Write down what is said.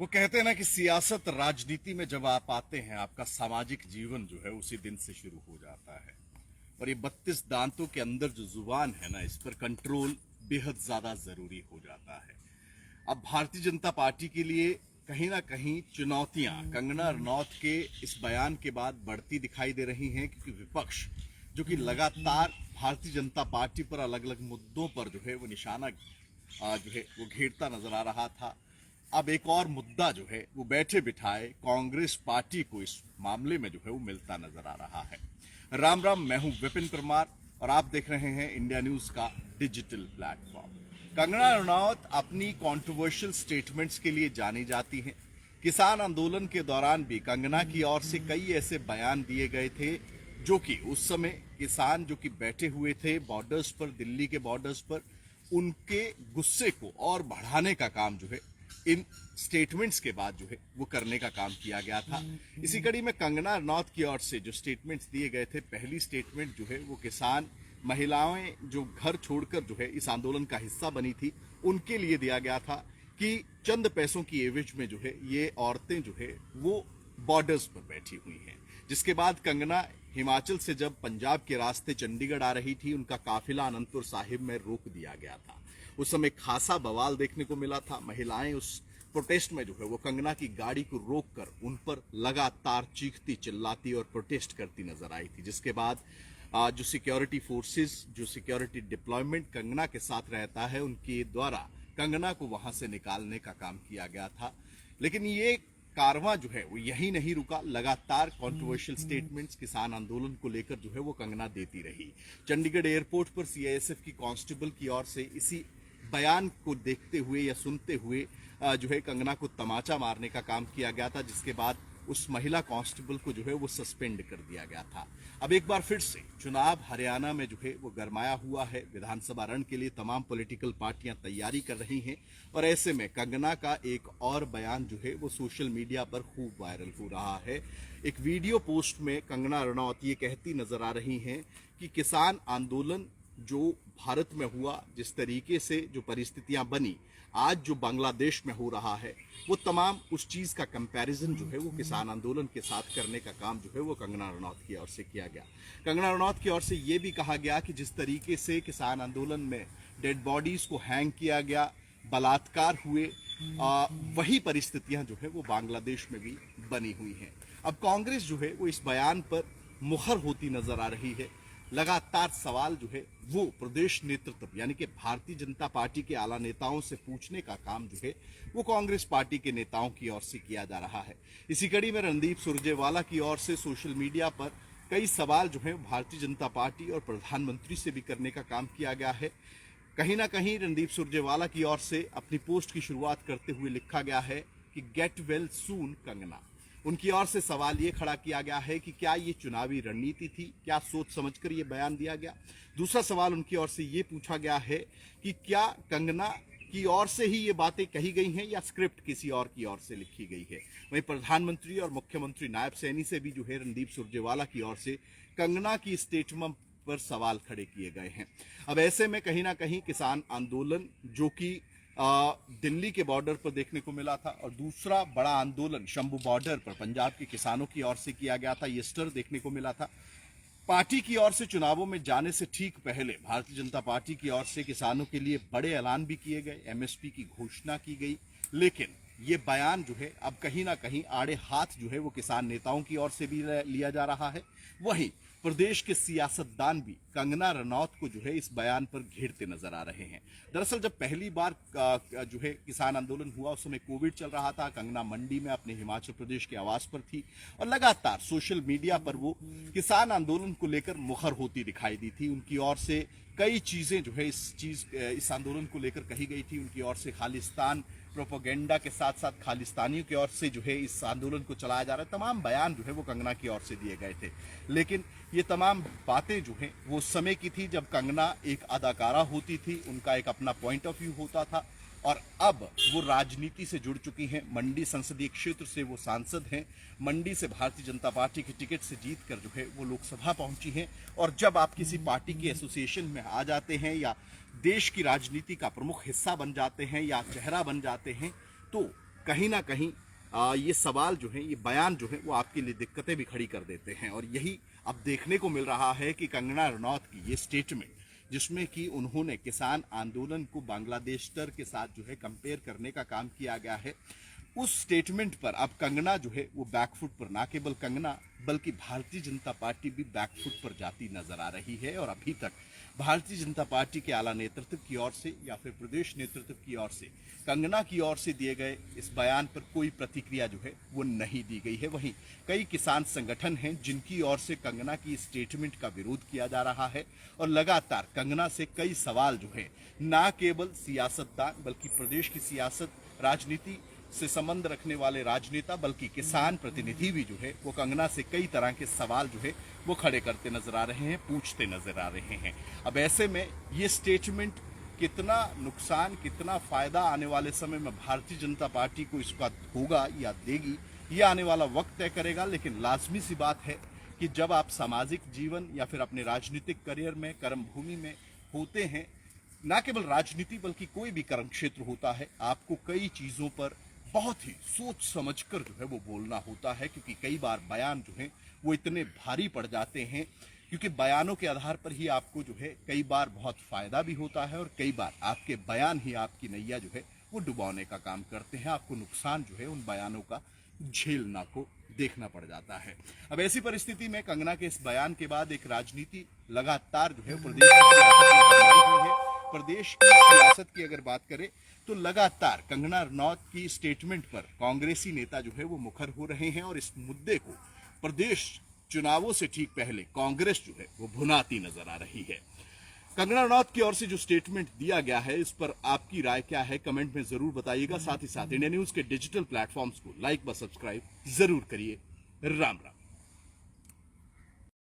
वो कहते हैं ना कि सियासत राजनीति में जब आप आते हैं आपका सामाजिक जीवन जो है उसी दिन से शुरू हो जाता है। और ये 32 दांतों के अंदर जो जुबान है ना, इस पर कंट्रोल बेहद ज्यादा जरूरी हो जाता है। अब भारतीय जनता पार्टी के लिए कहीं ना कहीं चुनौतियां कंगना रनौत के इस बयान के बाद बढ़ती दिखाई दे रही हैं, क्योंकि विपक्ष जो कि लगातार भारतीय जनता पार्टी पर अलग अलग मुद्दों पर जो है वो निशाना जो है वो घेरता नजर आ रहा था। अब एक और मुद्दा जो है वो बैठे बिठाए कांग्रेस पार्टी को इस मामले में जो है वो मिलता नजर आ रहा है। राम राम, मैं हूं विपिन परमार और आप देख रहे हैं इंडिया न्यूज का डिजिटल प्लेटफॉर्म। कंगना रनौत अपनी कंट्रोवर्शियल स्टेटमेंट्स के लिए जानी जाती हैं। किसान आंदोलन के दौरान भी कंगना की ओर से कई ऐसे बयान दिए गए थे जो कि उस समय किसान जो कि बैठे हुए थे बॉर्डर्स पर, दिल्ली के बॉर्डर्स पर, उनके गुस्से को और बढ़ाने का काम जो है इन स्टेटमेंट्स के बाद जो है वो करने का काम किया गया था। इसी कड़ी में कंगना रनौत की ओर से जो स्टेटमेंट्स दिए गए थे, पहली स्टेटमेंट जो है वो किसान महिलाएं जो घर छोड़कर जो है इस आंदोलन का हिस्सा बनी थी उनके लिए दिया गया था कि चंद पैसों की एवज में जो है ये औरतें जो है वो बॉर्डर्स पर बैठी हुई हैं। जिसके बाद कंगना हिमाचल से जब पंजाब के रास्ते चंडीगढ़ आ रही थी, उनका काफिला अनंतपुर साहिब में रोक दिया गया था। उस समय खासा बवाल देखने को मिला था। महिलाएं उस प्रोटेस्ट में जो है वो कंगना की गाड़ी को रोककर उन पर लगातार चीखती चिल्लाती और प्रोटेस्ट करती नजर आई थी। जिसके बाद जो सिक्योरिटी फोर्सेस, जो सिक्योरिटी डिप्लॉयमेंट कंगना के साथ रहता है, उनके द्वारा कंगना को वहां से निकालने का काम किया गया था। लेकिन ये कारवां जो है वो यही नहीं रुका। लगातार कंट्रोवर्शियल स्टेटमेंट्स किसान आंदोलन को लेकर जो है वो कंगना देती रही। चंडीगढ़ एयरपोर्ट पर सीआईएसएफ की कांस्टेबल की ओर से इसी बयान को देखते हुए या सुनते हुए जो है कंगना को तमाचा मारने का काम किया गया था, जिसके बाद उस महिला कांस्टेबल को जो है वो सस्पेंड कर दिया गया था। अब एक बार फिर से चुनाव हरियाणा में जो है वो गरमाया हुआ है। विधानसभा रण के लिए तमाम पॉलिटिकल पार्टियां तैयारी कर रही हैं और ऐसे में कंगना का एक और बयान जो है वो सोशल मीडिया पर खूब वायरल हो रहा है। एक वीडियो पोस्ट में कंगना रनौत ये कहती नजर आ रही हैं कि किसान आंदोलन जो भारत में हुआ, जिस तरीके से जो परिस्थितियां बनी, आज जो बांग्लादेश में हो रहा है, वो तमाम उस चीज का कंपैरिजन जो है वो किसान आंदोलन के साथ करने का काम जो है वो कंगना रनौत की ओर से किया गया। कंगना रनौत की ओर से ये भी कहा गया कि जिस तरीके से किसान आंदोलन में डेड बॉडीज को हैंग किया गया, बलात्कार हुए, वही परिस्थितियां जो है वो बांग्लादेश में भी बनी हुई हैं। अब कांग्रेस जो है वो इस बयान पर मुखर होती नजर आ रही है। लगातार सवाल जो है वो प्रदेश नेतृत्व यानी कि भारतीय जनता पार्टी के आला नेताओं से पूछने का काम जो है वो कांग्रेस पार्टी के नेताओं की ओर से किया जा रहा है। इसी कड़ी में रणदीप सुरजेवाला की ओर से सोशल मीडिया पर कई सवाल जो है भारतीय जनता पार्टी और प्रधानमंत्री से भी करने का काम किया गया है। कहीं ना कहीं रणदीप सुरजेवाला की ओर से अपनी पोस्ट की शुरुआत करते हुए लिखा गया है कि गेट वेल सून कंगना। उनकी ओर से सवाल ये खड़ा किया गया है कि क्या ये चुनावी रणनीति थी, क्या सोच समझकर ये बयान दिया गया। दूसरा सवाल उनकी ओर से ये पूछा गया है कि क्या कंगना की ओर से ही ये बातें कही गई हैं या स्क्रिप्ट किसी और की ओर से लिखी गई है। वहीं प्रधानमंत्री और मुख्यमंत्री नायब सैनी से भी जो है रणदीप सुरजेवाला की ओर से कंगना की स्टेटमेंट पर सवाल खड़े किए गए हैं। अब ऐसे में कहीं ना कहीं किसान आंदोलन जो कि दिल्ली के बॉर्डर पर देखने को मिला था और दूसरा बड़ा आंदोलन शंभू बॉर्डर पर पंजाब के किसानों की ओर से किया गया था, ये स्टर देखने को मिला था। पार्टी की ओर से चुनावों में जाने से ठीक पहले भारतीय जनता पार्टी की ओर से किसानों के लिए बड़े ऐलान भी किए गए, एमएसपी की घोषणा की गई। लेकिन ये बयान जो है अब कहीं ना कहीं आड़े हाथ जो है वो किसान नेताओं की ओर से भी लिया जा रहा है। वहीं प्रदेश के सियासतदान भी कंगना रनौत को जो है इस बयान पर घेरते नजर आ रहे हैं। दरअसल जब पहली बार जो है किसान आंदोलन हुआ उस समय कोविड चल रहा था। कंगना मंडी में अपने हिमाचल प्रदेश के आवास पर थी और लगातार सोशल मीडिया पर वो किसान आंदोलन को लेकर मुखर होती दिखाई दी थी। उनकी ओर से कई चीजें जो है इस आंदोलन को लेकर कही गई थी। उनकी ओर से खालिस्तान प्रोपोगेंडा के साथ साथ खालिस्तानियों की ओर से जो है इस आंदोलन को चलाया जा रहा है, तमाम बयान जो है वो कंगना की ओर से दिए गए थे। लेकिन ये तमाम बातें जो हैं वो समय की थी जब कंगना एक अदाकारा होती थी, उनका एक अपना पॉइंट ऑफ व्यू होता था और अब वो राजनीति से जुड़ चुकी हैं। मंडी संसदीय क्षेत्र से वो सांसद हैं। मंडी से भारतीय जनता पार्टी की टिकट से जीतकर जो है वो लोकसभा पहुंची हैं। और जब आप किसी पार्टी के एसोसिएशन में आ जाते हैं या देश की राजनीति का प्रमुख हिस्सा बन जाते हैं या चेहरा बन जाते हैं, तो कहीं ना कहीं ये सवाल जो है, ये बयान जो है, वो आपके लिए दिक्कतें भी खड़ी कर देते हैं। और यही अब देखने को मिल रहा है कि कंगना रनौत की ये स्टेटमेंट, जिसमें कि उन्होंने किसान आंदोलन को बांग्लादेश के साथ जो है कंपेयर करने का काम किया गया है, उस स्टेटमेंट पर अब कंगना जो है वो बैकफुट पर, ना केवल कंगना बल्कि भारतीय जनता पार्टी भी बैकफुट पर जाती नजर आ रही है। और अभी तक भारतीय जनता पार्टी के आला नेतृत्व की ओर से या फिर प्रदेश नेतृत्व की ओर से कंगना की ओर से दिए गए इस बयान पर कोई प्रतिक्रिया जो है वो नहीं दी गई है। वहीं कई किसान संगठन हैं जिनकी ओर से कंगना की स्टेटमेंट का विरोध किया जा रहा है और लगातार कंगना से कई सवाल जो है, ना केवल सियासतदान बल्कि प्रदेश की सियासत राजनीति से संबंध रखने वाले राजनेता बल्कि किसान प्रतिनिधि भी जो है वो कंगना से कई तरह के सवाल जो है वो खड़े करते नजर आ रहे हैं, पूछते नजर आ रहे हैं। अब ऐसे में ये स्टेटमेंट कितना नुकसान, कितना फायदा आने वाले समय में भारतीय जनता पार्टी को इसका होगा या देगी, ये आने वाला वक्त तय करेगा। लेकिन लाजमी सी बात है कि जब आप सामाजिक जीवन या फिर अपने राजनीतिक करियर में, कर्मभूमि में होते हैं, ना केवल राजनीति बल्कि कोई भी कर्म क्षेत्र होता है, आपको कई चीजों पर बहुत ही सोच समझकर जो है वो बोलना होता है, क्योंकि कई बार बयान जो है वो इतने भारी पड़ जाते हैं, क्योंकि बयानों के आधार पर ही आपको जो है कई बार बहुत फायदा भी होता है और कई बार आपके बयान ही आपकी नैया जो है वो डुबाने का काम करते हैं। आपको नुकसान जो है उन बयानों का झेलना को देखना पड़ जाता है। अब ऐसी परिस्थिति में कंगना के इस बयान के बाद एक राजनीति लगातार जो है प्रदेश की सियासत में गरमाई हुई है। प्रदेश की सियासत की अगर बात करें तो लगातार कंगना रनौत की स्टेटमेंट पर कांग्रेसी नेता जो है वो मुखर हो रहे हैं और इस मुद्दे को प्रदेश चुनावों से ठीक पहले कांग्रेस जो है वो भुनाती नजर आ रही है। कंगना रनौत की ओर से जो स्टेटमेंट दिया गया है, इस पर आपकी राय क्या है, कमेंट में जरूर बताइएगा। साथ ही साथ इंडिया न्यूज के डिजिटल प्लेटफॉर्म्स को लाइक व सब्सक्राइब जरूर करिए। राम राम।